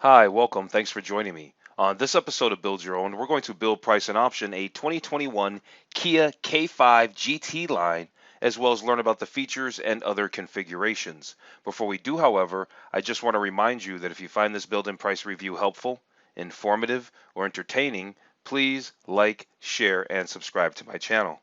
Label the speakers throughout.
Speaker 1: Hi, welcome. Thanks for joining me. On this episode of Build Your Own, we're going to build, price, and option a 2021 Kia K5 GT line, as well as learn about the features and other configurations. Before we do, however, I just want to remind you that if you find this build and price review helpful, informative, or entertaining, please like, share, and subscribe to my channel.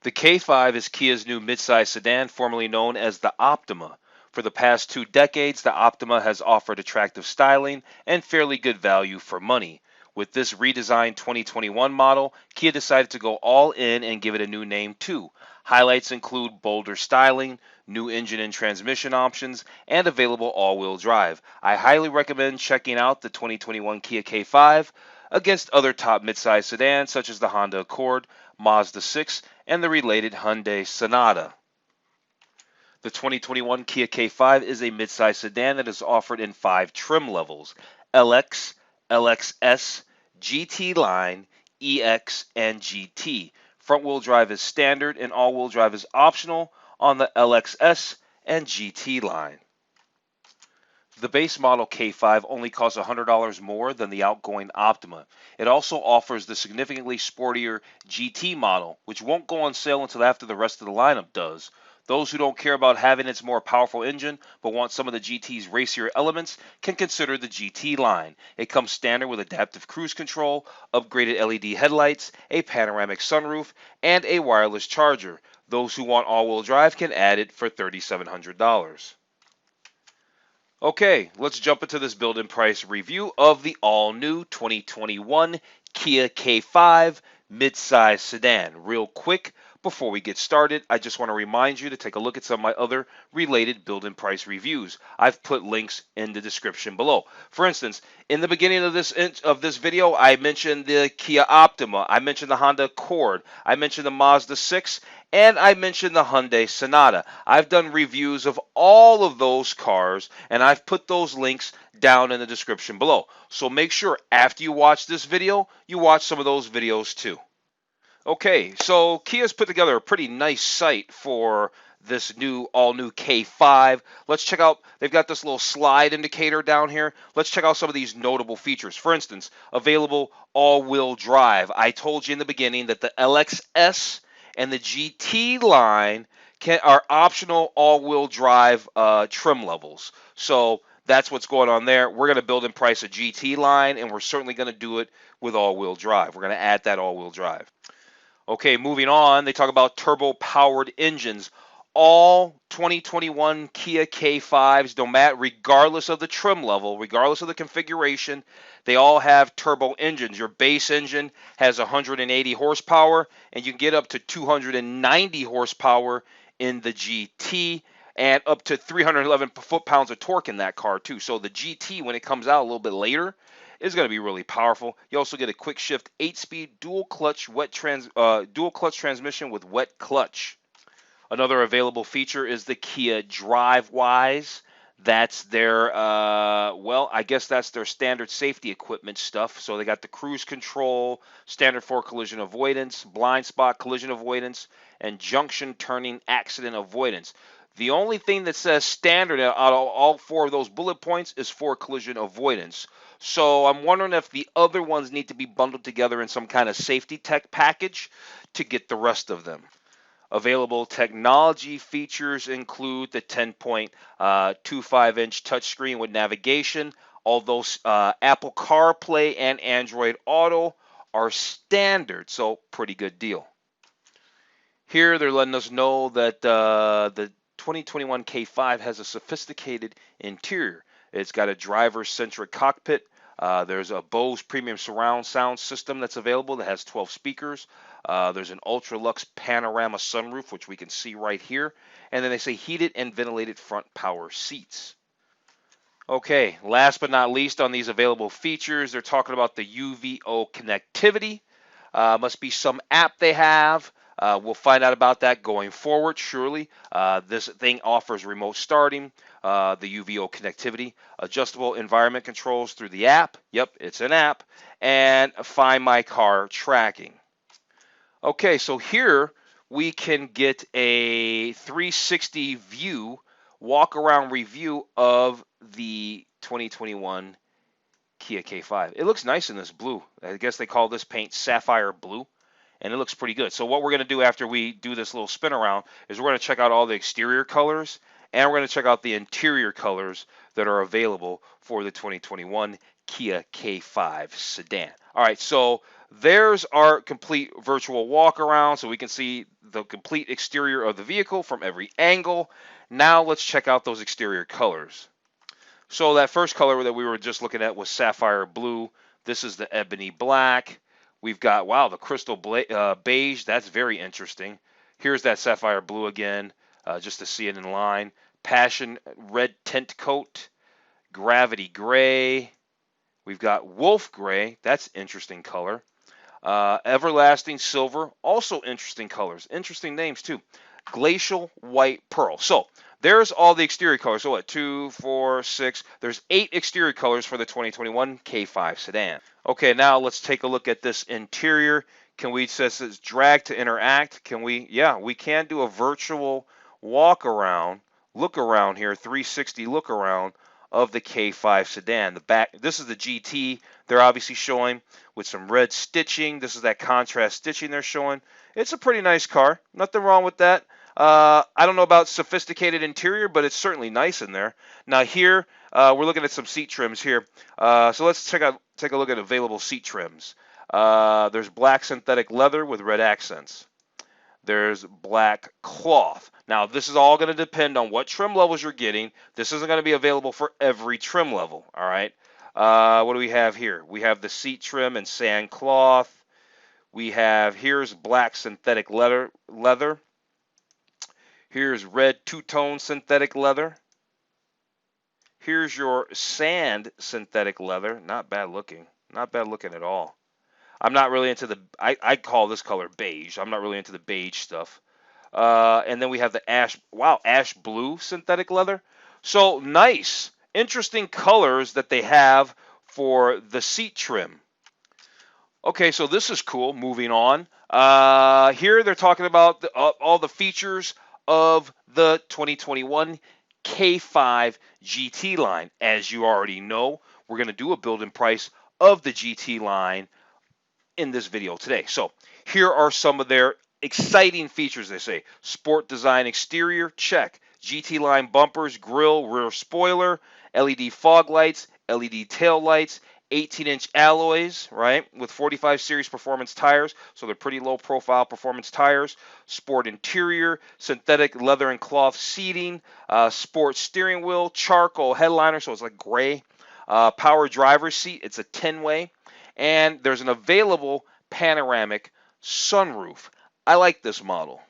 Speaker 1: The K5 is Kia's new midsize sedan, formerly known as the Optima. For the past 2 decades, the Optima has offered attractive styling and fairly good value for money. With this redesigned 2021 model, Kia decided to go all in and give it a new name too. Highlights include bolder styling, new engine and transmission options, and available all-wheel drive. I highly recommend checking out the 2021 Kia K5 against other top midsize sedans such as the Honda Accord, Mazda 6, and the related Hyundai Sonata. The 2021 Kia K5 is a midsize sedan that is offered in 5 trim levels: LX, LXS, GT-Line, EX, and GT. Front-wheel drive is standard and all-wheel drive is optional on the LXS and GT line. The base model K5 only costs $100 more than the outgoing Optima. It also offers the significantly sportier GT model, which won't go on sale until after the rest of the lineup does. Those who don't care about having its more powerful engine but want some of the GT's racier elements can consider the GT line. It comes standard with adaptive cruise control, upgraded LED headlights, a panoramic sunroof, and a wireless charger. Those who want all-wheel drive can add it for $3,700. Okay, let's jump into this build and price review of the all-new 2021 Kia K5 midsize sedan. Real quick, before we get started, I just want to remind you to take a look at some of my other related build and price reviews. I've put links in the description below. For instance, in the beginning of this video, I mentioned the Kia Optima, I mentioned the Honda Accord, I mentioned the Mazda 6, and I mentioned the Hyundai Sonata. I've done reviews of all of those cars, and I've put those links down in the description below. So make sure after you watch this video, you watch some of those videos too. Okay, so Kia's put together a pretty nice site for this all-new K5. Let's check out, they've got this little slide indicator down here. Let's check out some of these notable features. For instance, available all-wheel drive. I told you in the beginning that the LXS and the GT line are optional all-wheel drive trim levels. So that's what's going on there. We're going to build and price a GT line, and we're certainly going to do it with all-wheel drive. We're going to add that all-wheel drive. Okay, moving on, they talk about turbo-powered engines. All 2021 Kia K5s, regardless of the trim level, regardless of the configuration, they all have turbo engines. Your base engine has 180 horsepower, and you can get up to 290 horsepower in the GT, and up to 311 foot-pounds of torque in that car too. So the GT, when it comes out a little bit later, is going to be really powerful. You also get a quick shift 8-speed dual clutch transmission with wet clutch. Another available feature is the Kia DriveWise. That's their I guess that's their standard safety equipment stuff. So they got the cruise control, standard for collision avoidance, blind spot collision avoidance, and junction turning accident avoidance. The only thing that says standard out of all 4 of those bullet points is for collision avoidance. So I'm wondering if the other ones need to be bundled together in some kind of safety tech package to get the rest of them. Available technology features include the 10.25-inch touchscreen with navigation, although Apple CarPlay and Android Auto are standard, so pretty good deal. Here they're letting us know that the 2021 K5 has a sophisticated interior. It's got a driver-centric cockpit. There's a Bose premium surround sound system that's available that has 12 speakers. There's an ultra-luxe panorama sunroof, which we can see right here. And then they say heated and ventilated front power seats. Okay, last but not least on these available features, they're talking about the UVO connectivity. Must be some app they have. We'll find out about that going forward, surely. This thing offers remote starting, the UVO connectivity, adjustable environment controls through the app. Yep, it's an app. And Find My Car tracking. Okay, so here we can get a 360 view, walk around review of the 2021 Kia K5. It looks nice in this blue. I guess they call this paint sapphire blue, and it looks pretty good. So what we're going to do after we do this little spin around is we're going to check out all the exterior colors, and we're going to check out the interior colors that are available for the 2021 Kia K5 sedan. All right, so there's our complete virtual walk around, so we can see the complete exterior of the vehicle from every angle. Now let's check out those exterior colors. So that first color that we were just looking at was sapphire blue. This is the ebony black. We've got, wow, the crystal beige. That's very interesting. Here's that sapphire blue again, just to see it in line. Passion red tint coat. Gravity gray. We've got wolf gray. That's interesting color. Everlasting silver. Also interesting colors. Interesting names, too. Glacial white pearl. So there's all the exterior colors. So what? 2, 4, 6. There's 8 exterior colors for the 2021 K5 sedan. Okay, now let's take a look at this interior. Can we, says it's drag to interact? Can we? Yeah, we can do a virtual walk around, look around here, 360 look around of the K5 sedan. The back, this is the GT they're obviously showing with some red stitching. This is that contrast stitching they're showing. It's a pretty nice car. Nothing wrong with that. I don't know about sophisticated interior, but it's certainly nice in there. Now here, we're looking at some seat trims here. So let's take a look at available seat trims. There's black synthetic leather with red accents. There's black cloth. Now, this is all going to depend on what trim levels you're getting. This isn't going to be available for every trim level, all right? What do we have here? We have the seat trim and sand cloth. We have, here's black synthetic leather. Here's red two-tone synthetic leather. Here's your sand synthetic leather. Not bad looking. Not bad looking at all. I'm not really into the, I call this color beige. I'm not really into the beige stuff. And then we have the ash blue synthetic leather. So nice, interesting colors that they have for the seat trim. Okay, so this is cool. Moving on. Here they're talking about all the features of the 2021 K5 GT line. As you already know, we're going to do a build and price of the GT line in this video today. So here are some of their exciting features. They say sport design exterior, check. GT line bumpers, grille, rear spoiler, LED fog lights, LED tail lights, 18-inch alloys, right, with 45 series performance tires, so they're pretty low profile performance tires. Sport interior, synthetic leather and cloth seating, sport steering wheel, charcoal headliner, so it's like gray. Power driver's seat, it's a 10-way. And there's an available panoramic sunroof. I like this model.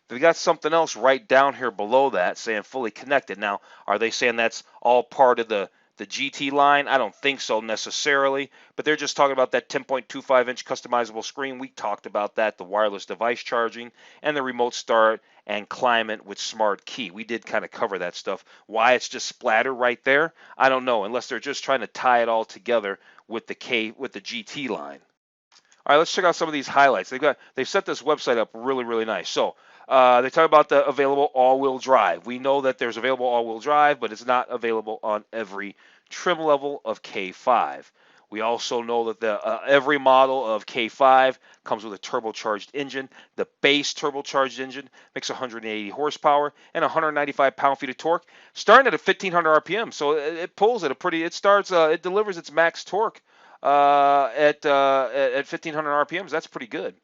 Speaker 1: They've got something else right down here below that saying fully connected. Now, are they saying that's all part of the GT line? I don't think so necessarily, but they're just talking about that 10.25-inch customizable screen. We talked about that, the wireless device charging, and the remote start and climate with smart key. We did kind of cover that stuff. Why it's just splatter right there, I don't know, unless they're just trying to tie it all together with the GT line. All right, let's check out some of these highlights. They've set this website up really, really nice. So they talk about the available all-wheel drive. We know that there's available all-wheel drive, but it's not available on every trim level of K5. We also know that every model of K5 comes with a turbocharged engine. The base turbocharged engine makes 180 horsepower and 195 pound-feet of torque, starting at a 1,500 RPM. So it pulls at a pretty. It delivers its max torque at 1,500 RPMs. That's pretty good.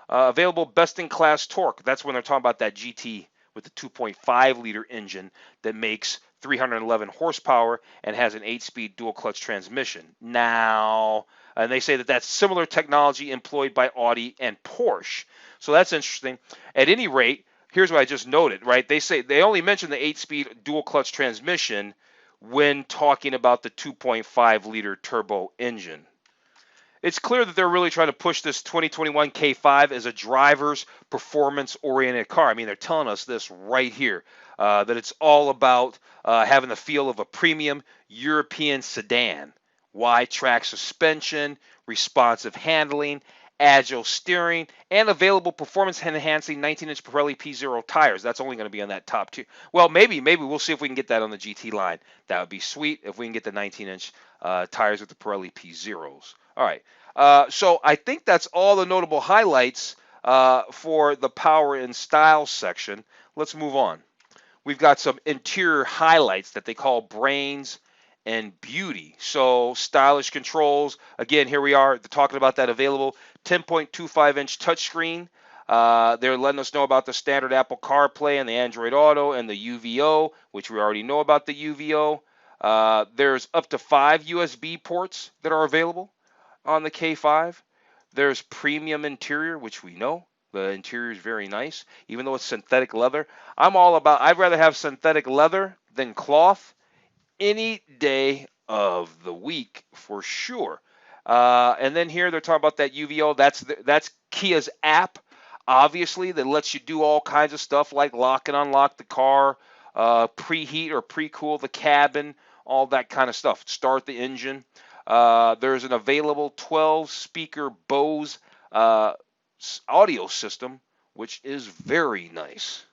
Speaker 1: Available best-in-class torque. That's when they're talking about that GT with the 2.5-liter engine that makes 311 horsepower and has an 8-speed dual-clutch transmission. Now, and they say that that's similar technology employed by Audi and Porsche. So that's interesting. At any rate, here's what I just noted, right? They say they only mention the 8-speed dual-clutch transmission when talking about the 2.5-liter turbo engine. It's clear that they're really trying to push this 2021 K5 as a driver's performance-oriented car. I mean, they're telling us this right here, that it's all about having the feel of a premium European sedan. Wide track suspension, responsive handling, agile steering, and available performance-enhancing 19-inch Pirelli P0 tires. That's only going to be on that top tier. Well, maybe we'll see if we can get that on the GT line. That would be sweet if we can get the 19-inch tires with the Pirelli P0s. All right. So I think that's all the notable highlights for the power and style section. Let's move on. We've got some interior highlights that they call brains and beauty. So stylish controls. Again, here we are talking about that available 10.25-inch touchscreen. They're letting us know about the standard Apple CarPlay and the Android Auto and the UVO, which we already know about the UVO. There's up to 5 USB ports that are available on the K5. There's premium interior, which we know. The interior is very nice, even though it's synthetic leather. I'd rather have synthetic leather than cloth any day of the week for sure. And then here they're talking about that UVO. That's Kia's app, obviously, that lets you do all kinds of stuff like lock and unlock the car, preheat or pre-cool the cabin, all that kind of stuff. Start the engine. There's an available 12-speaker Bose audio system, which is very nice.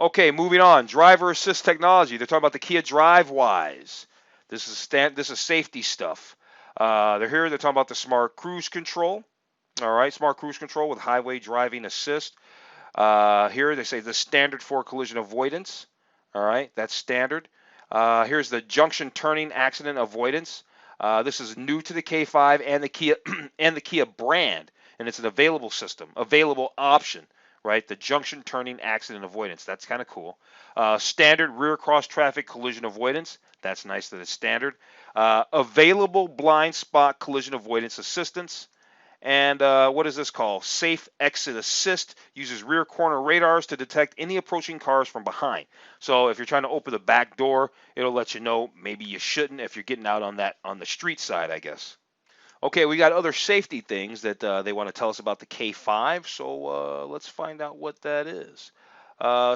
Speaker 1: Okay, moving on. Driver assist technology. They're talking about the Kia DriveWise. This is safety stuff. They're talking about the smart cruise control. All right, smart cruise control with highway driving assist. Here they say the standard for collision avoidance. All right, that's standard. Here's the junction turning accident avoidance. This is new to the K5 and the Kia and the Kia brand, and it's an available system, available option. Right, the junction turning accident avoidance. That's kind of cool. Standard rear cross traffic collision avoidance. That's nice that it's standard. Available blind spot collision avoidance assistance. And what is this called? Safe exit assist. Uses rear corner radars to detect any approaching cars from behind. So if you're trying to open the back door, it'll let you know maybe you shouldn't if you're getting out on the street side, I guess. Okay, we got other safety things that they want to tell us about the K5, so let's find out what that is.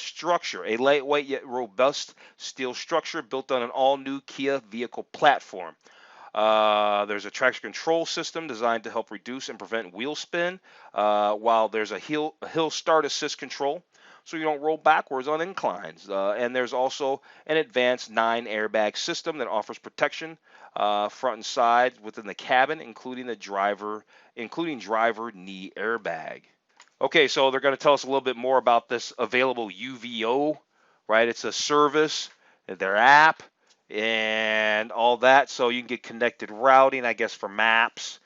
Speaker 1: Structure, a lightweight yet robust steel structure built on an all-new Kia vehicle platform. There's a traction control system designed to help reduce and prevent wheel spin, while there's a hill start assist control, so you don't roll backwards on inclines. And there's also an advanced 9-airbag system that offers protection front and side within the cabin, including driver knee airbag. Okay, so they're going to tell us a little bit more about this available UVO, right? It's a service, their app, and all that. So you can get connected routing, I guess, for maps.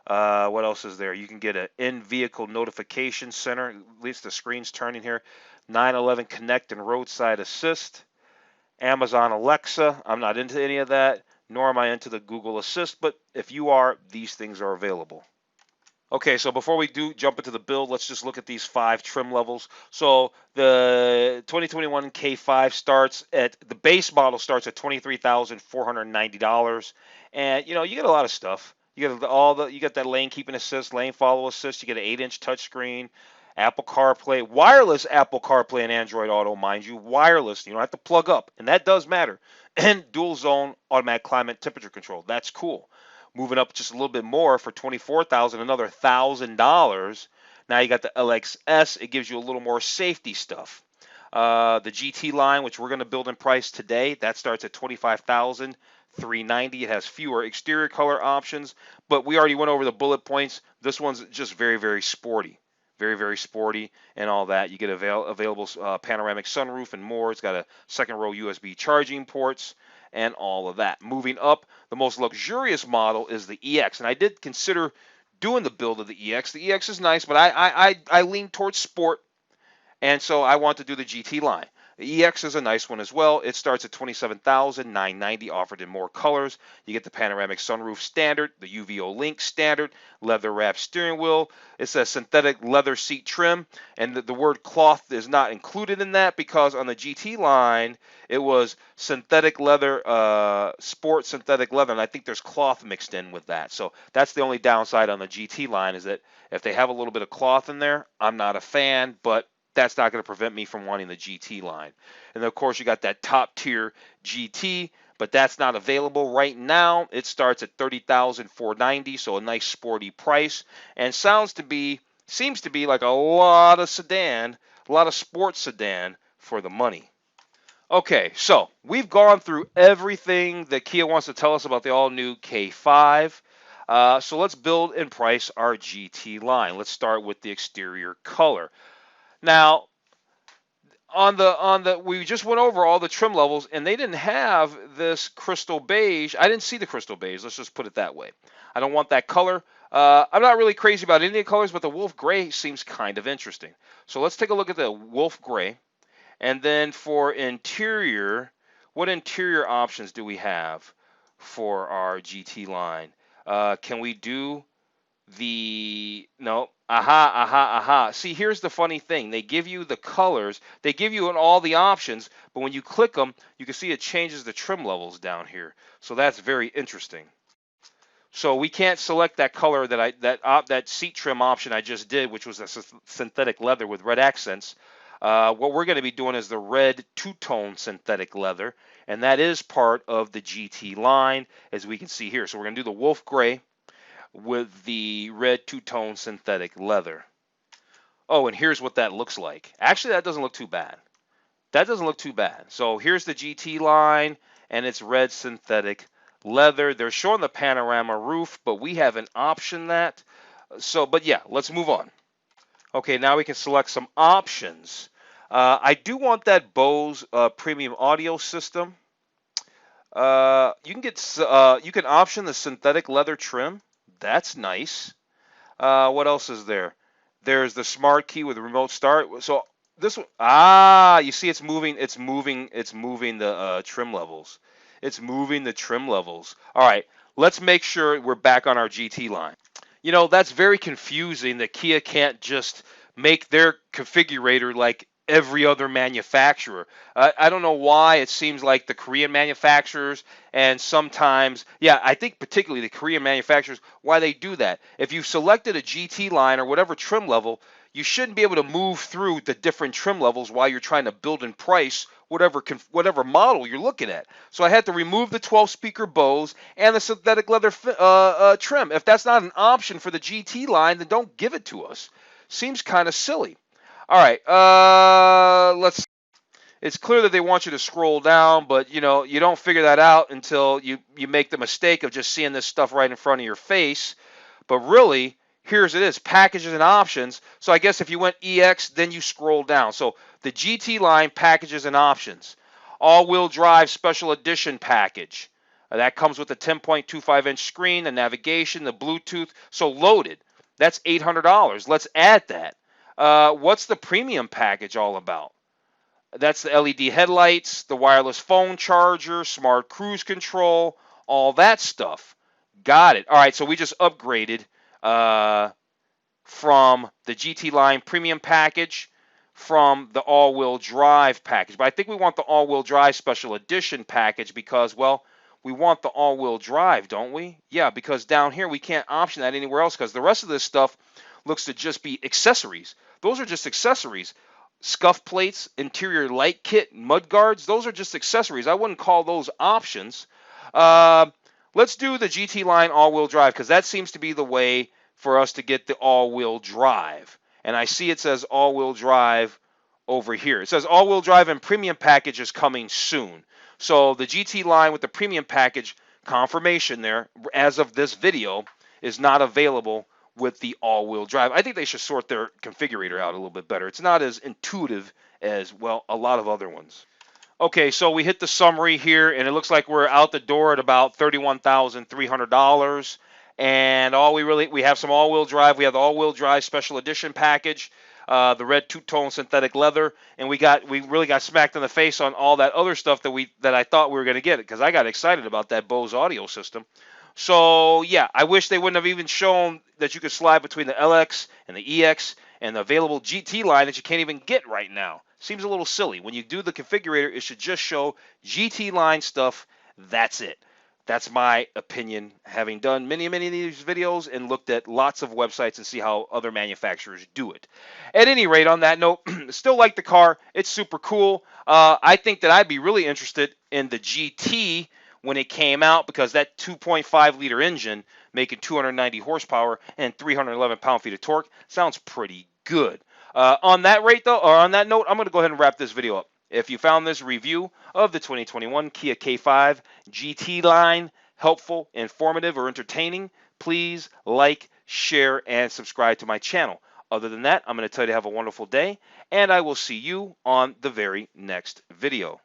Speaker 1: What else is there? You can get an in-vehicle notification center. At least the screen's turning here. 911 Connect and Roadside Assist. Amazon Alexa. I'm not into any of that, nor am I into the Google Assist, but if you are, these things are available. Okay, so before we do jump into the build, let's just look at these 5 trim levels. So the 2021 K5 starts at, the base model starts at $23,490, and you get a lot of stuff. You get that lane keeping assist, lane follow assist. You get an 8-inch touchscreen, Apple CarPlay, wireless Apple CarPlay and Android Auto, mind you, wireless. You don't have to plug up, and that does matter. And dual zone automatic climate temperature control. That's cool. Moving up just a little bit more for $24,000, another $1,000. Now you got the LXS. It gives you a little more safety stuff. The GT line, which we're going to build in price today, that starts at $25,390. It has fewer exterior color options, but we already went over the bullet points. This one's just very, very sporty. Very, very sporty and all that. You get available panoramic sunroof and more. It's got a second row USB charging ports and all of that. Moving up, the most luxurious model is the EX, and I did consider doing the build of the EX. The EX is nice, but I lean towards sport, and so I want to do the GT line. The EX is a nice one as well. It starts at $27,990, offered in more colors. You get the panoramic sunroof standard, the UVO Link standard, leather wrapped steering wheel. It's a synthetic leather seat trim, and the word cloth is not included in that because on the GT line it was synthetic leather, sport synthetic leather, and I think there's cloth mixed in with that. So that's the only downside on the GT line, is that if they have a little bit of cloth in there, I'm not a fan, but that's not going to prevent me from wanting the GT line. And of course, you got that top tier GT, but that's not available right now. It starts at $30,490, so a nice sporty price, and seems to be like a lot of sports sedan for the money. Okay, so we've gone through everything that Kia wants to tell us about the all-new K5. So let's build and price our GT line. Let's start with the exterior color. Now, on the we just went over all the trim levels, and they didn't have this crystal beige. I didn't see the crystal beige. Let's just put it that way. I don't want that color. I'm not really crazy about any of the colors, but the wolf gray seems kind of interesting. So let's take a look at the wolf gray. And then for interior, what interior options do we have for our GT line? Can we do no, aha. See, here's the funny thing. They give you the colors, they give you all the options, but when you click them, you can see it changes the trim levels down here. So that's very interesting. So we can't select that color that seat trim option I just did, which was a synthetic leather with red accents. What we're going to be doing is the red two-tone synthetic leather, and that is part of the GT line, as we can see here. So we're going to do the wolf gray with the red two-tone synthetic leather. Oh, and here's what that looks like. Actually, that doesn't look too bad. That doesn't look too bad. So here's the GT line, and it's red synthetic leather. They're showing the panorama roof, but we haven't optioned that. So, but yeah, let's move on. Okay, now we can select some options. I do want that Bose premium audio system. You can option the synthetic leather trim. That's nice. What else is there? There's the smart key with remote start. So this one, you see it's moving the trim levels. It's moving the trim levels. All right, let's make sure we're back on our GT line. You know, that's very confusing that Kia can't just make their configurator like every other manufacturer. I don't know why it seems like the Korean manufacturers and sometimes, yeah, I think particularly the Korean manufacturers, why they do that. If you've selected a GT line or whatever trim level, you shouldn't be able to move through the different trim levels while you're trying to build and price whatever model you're looking at. So I had to remove the 12-speaker Bose and the synthetic leather trim. If that's not an option for the GT line, then don't give it to us. Seems kind of silly. All right, let's. It's clear that they want you to scroll down, but you know you don't figure that out until you make the mistake of just seeing this stuff right in front of your face. But really, here's it is, packages and options. So I guess if you went EX, then you scroll down. So the GT line, packages and options. All-wheel drive special edition package. That comes with a 10.25-inch screen, the navigation, the Bluetooth. So loaded. That's $800. Let's add that. What's the premium package all about? That's the LED headlights, the wireless phone charger, smart cruise control, all that stuff. Got it. All right, so we just upgraded from the GT line premium package from the all-wheel drive package. But I think we want the all-wheel drive special edition package because, well, we want the all-wheel drive, don't we? Yeah, because down here we can't option that anywhere else because the rest of this stuff looks to just be accessories. Those are just accessories. Scuff plates, interior light kit, mud guards, those are just accessories. I wouldn't call those options. Let's do the GT line all-wheel drive because that seems to be the way for us to get the all-wheel drive. And I see it says all-wheel drive over here. It says all-wheel drive and premium package is coming soon. So the GT line with the premium package confirmation there, as of this video, is not available with the all-wheel drive. I think they should sort their configurator out a little bit better. It's not as intuitive as, well, a lot of other ones. Okay, so we hit the summary here, and it looks like we're out the door at about $31,300. And we have some all-wheel drive. We have the all-wheel drive special edition package, the red two-tone synthetic leather, and we really got smacked in the face on all that other stuff that I thought we were going to get because I got excited about that Bose audio system. So yeah, I wish they wouldn't have even shown that you could slide between the LX and the EX and the available GT line that you can't even get right now. Seems a little silly. When you do the configurator, it should just show GT line stuff. That's it. That's my opinion, having done many of these videos and looked at lots of websites and see how other manufacturers do it. At any rate, on that note, still like the car. It's super cool. I think that I'd be really interested in the GT when it came out because that 2.5-liter engine making 290 horsepower and 311 pound-feet of torque sounds pretty good. On that rate, though, or on that note, I'm going to go ahead and wrap this video up. If you found this review of the 2021 Kia K5 GT line helpful, informative, or entertaining, please like, share, and subscribe to my channel. Other than that, I'm going to tell you to have a wonderful day, and I will see you on the very next video.